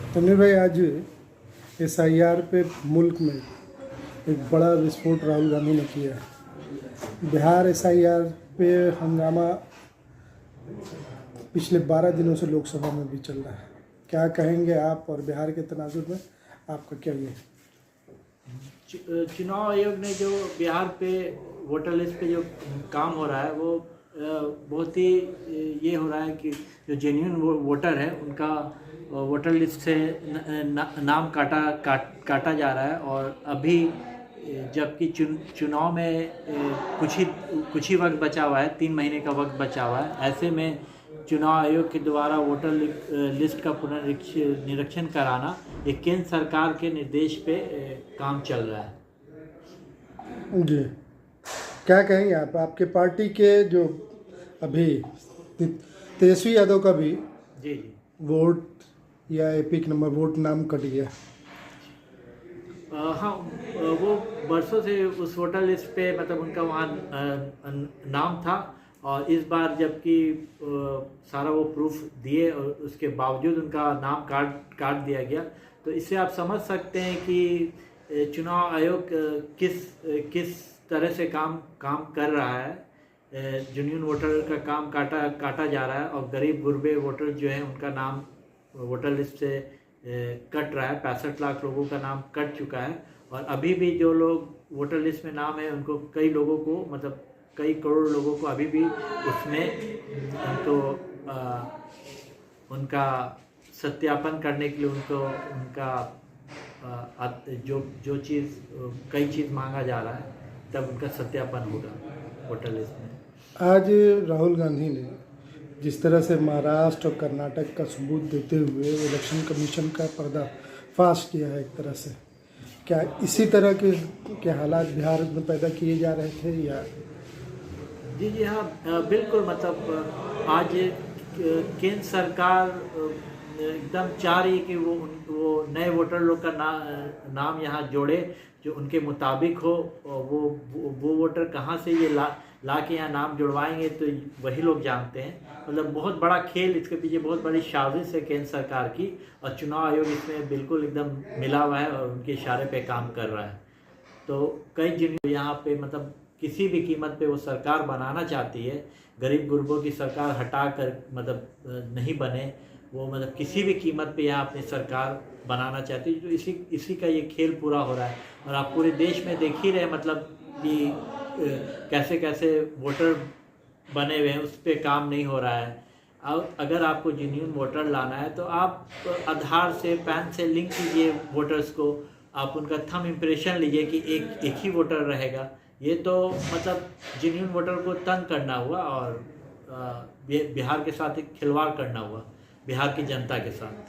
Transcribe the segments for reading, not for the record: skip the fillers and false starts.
तन्वीर भाई, आज SIR पे मुल्क में एक बड़ा विस्फोट राहुल गांधी ने किया है। बिहार SIR पे हंगामा पिछले 12 दिनों से लोकसभा में भी चल रहा है। क्या कहेंगे आप, और बिहार के तनाजुर में आपका क्या ये? चुनाव आयोग ने जो बिहार पे वोटर लिस्ट पे जो काम हो रहा है वो बहुत ही ये हो रहा है कि जो जेन्युइन वोटर है उनका वोटर लिस्ट से नाम काटा जा रहा है। और अभी जबकि चुनाव में कुछ ही वक्त बचा हुआ है, 3 महीने का वक्त बचा हुआ है। ऐसे में चुनाव आयोग के द्वारा वोटर लिस्ट का पुनरीक्षण कराना एक केंद्र सरकार के निर्देश पे काम चल रहा है। जी, क्या कहेंगे आप? आपके पार्टी के जो अभी तेजस्वी यादव का भी जी वोट या एपिक नंबर वोट नाम कट गया। हाँ, वो बरसों से उस वोटर लिस्ट पे मतलब उनका वहाँ नाम था, और इस बार जबकि सारा वो प्रूफ दिए और उसके बावजूद उनका नाम काट दिया गया, तो इससे आप समझ सकते हैं कि चुनाव आयोग किस तरह से काम कर रहा है। जेन्युइन वोटर का काम काटा जा रहा है, और गरीब गुरबे वोटर जो हैं उनका नाम वोटर लिस्ट से कट रहा है। 65 लाख लोगों का नाम कट चुका है, और अभी भी जो लोग वोटर लिस्ट में नाम है उनको कई लोगों को मतलब कई करोड़ लोगों को अभी भी उसमें उनका सत्यापन करने के लिए उनका जो चीज़ कई चीज़ मांगा जा रहा है, तब उनका सत्यापन होगा वोटर लिस्ट में। आज राहुल गांधी ने जिस तरह से महाराष्ट्र और कर्नाटक का सबूत देते हुए इलेक्शन कमीशन का पर्दाफाश किया है, एक तरह से क्या इसी तरह के हालात बिहार में पैदा किए जा रहे थे या? जी हाँ, बिल्कुल। मतलब आज केंद्र सरकार एकदम चाह रही है कि वो नए वोटर लोग का नाम यहाँ जोड़े जो उनके मुताबिक हो। और वो वोटर कहाँ से ये ला के यहाँ नाम जुड़वाएंगे तो वही लोग जानते हैं। मतलब बहुत बड़ा खेल, इसके पीछे बहुत बड़ी साजिश है केंद्र सरकार की, और चुनाव आयोग इसमें बिल्कुल एकदम मिला हुआ है और उनके इशारे पे काम कर रहा है। तो कई जिन यहाँ पे मतलब किसी भी कीमत पे वो सरकार बनाना चाहती है, गरीब गुरबों की सरकार हटा कर मतलब नहीं बने, वो मतलब किसी भी कीमत पे यहाँ अपनी सरकार बनाना चाहती है। तो इसी का ये खेल पूरा हो रहा है। और आप पूरे देश में देख ही रहे मतलब कि कैसे कैसे वोटर बने हुए हैं, उस पर काम नहीं हो रहा है। अब अगर आपको जेन्युइन वोटर लाना है तो आप आधार से पैन से लिंक कीजिए वोटर्स को, आप उनका थंब इम्प्रेशन लीजिए कि एक ही वोटर रहेगा। ये तो मतलब जेन्युइन वोटर को तंग करना हुआ और बिहार के साथ एक खिलवाड़ करना हुआ, बिहार की जनता के साथ।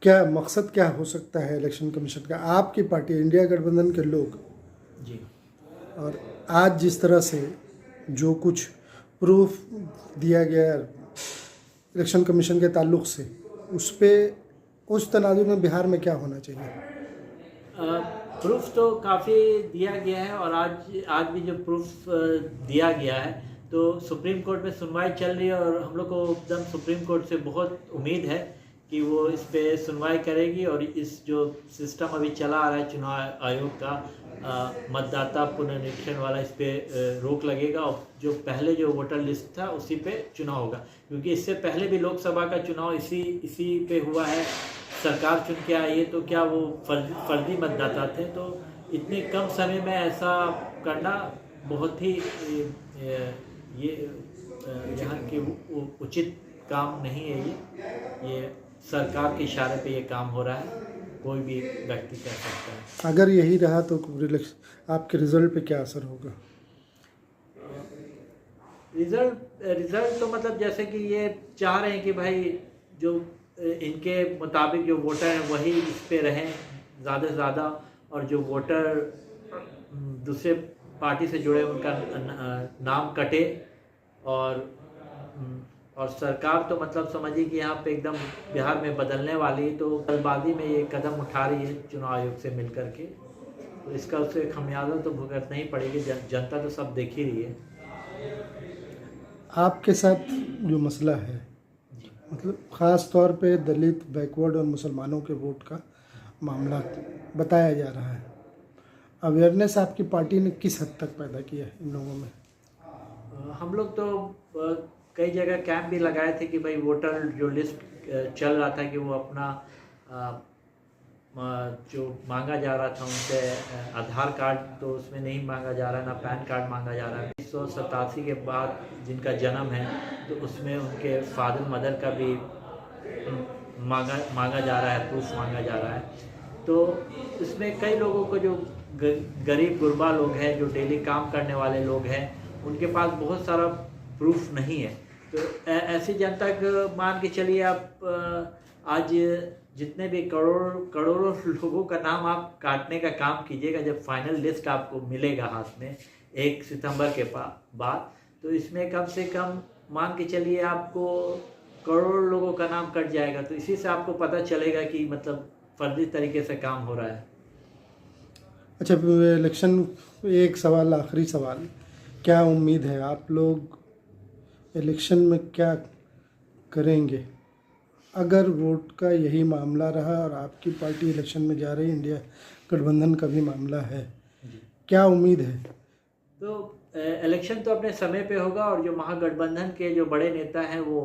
क्या मकसद क्या हो सकता है इलेक्शन कमीशन का? आपकी पार्टी इंडिया गठबंधन के लोग जी, और आज जिस तरह से जो कुछ प्रूफ दिया गया इलेक्शन कमीशन के ताल्लुक से, उस तनाजुर में बिहार में क्या होना चाहिए? प्रूफ तो काफ़ी दिया गया है, और आज भी जो प्रूफ दिया गया है तो सुप्रीम कोर्ट में सुनवाई चल रही है, और हम लोग को एकदम सुप्रीम कोर्ट से बहुत उम्मीद है कि वो इस पे सुनवाई करेगी। और इस जो सिस्टम अभी चला आ रहा है चुनाव आयोग का मतदाता पुनरीक्षण वाला, इस पे रोक लगेगा, और जो पहले जो वोटर लिस्ट था उसी पे चुनाव होगा। क्योंकि इससे पहले भी लोकसभा का चुनाव इसी पे हुआ है, सरकार चुन के आई है, तो क्या वो फर्जी मतदाता थे? तो इतने कम समय में ऐसा करना बहुत ही यहाँ की उचित काम नहीं है। ये सरकार के इशारे पे ये काम हो रहा है, कोई भी व्यक्ति कर सकता है। अगर यही रहा तो आपके रिजल्ट पे क्या असर होगा? रिजल्ट तो मतलब जैसे कि ये चाह रहे हैं कि भाई जो इनके मुताबिक जो वोटर हैं वही इस पे रहें ज़्यादा से ज़्यादा, और जो वोटर दूसरे पार्टी से जुड़े उनका नाम कटे। और सरकार तो मतलब समझिए कि यहाँ पे एकदम बिहार में बदलने वाली है, तो जल्दबाजी में ये कदम उठा रही है चुनाव आयोग से मिल करके। तो इसका उससे खमियाजा तो भुगतना ही पड़ेगी, जनता तो सब देख ही रही है। आपके साथ जो मसला है मतलब ख़ास तौर पे दलित, बैकवर्ड और मुसलमानों के वोट का मामला बताया जा रहा है। अवेयरनेस आपकी पार्टी ने किस हद तक पैदा किया है इन लोगों में? हम लोग तो कई जगह कैंप भी लगाए थे कि भाई वोटर जो लिस्ट चल रहा था कि वो अपना जो मांगा जा रहा था उनसे आधार कार्ड तो उसमें नहीं मांगा जा रहा है, ना पैन कार्ड मांगा जा रहा है। 1987 के बाद जिनका जन्म है तो उसमें उनके फादर मदर का भी मांगा जा रहा है, प्रूफ मांगा जा रहा है। तो इसमें कई लोगों को जो गरीब गुरबा लोग हैं, जो डेली काम करने वाले लोग हैं, उनके पास बहुत सारा प्रूफ नहीं है। तो ऐसी जनता को मान के चलिए आप आज जितने भी करोड़ों लोगों का नाम आप काटने का काम कीजिएगा, जब फाइनल लिस्ट आपको मिलेगा हाथ में 1 सितंबर के बाद, तो इसमें कम से कम मान के चलिए आपको करोड़ों लोगों का नाम कट जाएगा। तो इसी से आपको पता चलेगा कि मतलब फर्जी तरीके से काम हो रहा है। अच्छा, इलेक्शन, एक सवाल, आखिरी सवाल, क्या उम्मीद है आप लोग इलेक्शन में क्या करेंगे अगर वोट का यही मामला रहा और आपकी पार्टी इलेक्शन में जा रही, इंडिया गठबंधन का भी मामला है, क्या उम्मीद है? तो इलेक्शन तो अपने समय पे होगा और जो महागठबंधन के जो बड़े नेता हैं वो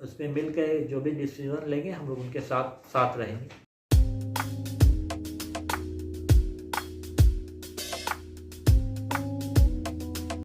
उसमें मिलकर जो भी डिसीजन लेंगे हम लोग उनके साथ रहेंगे।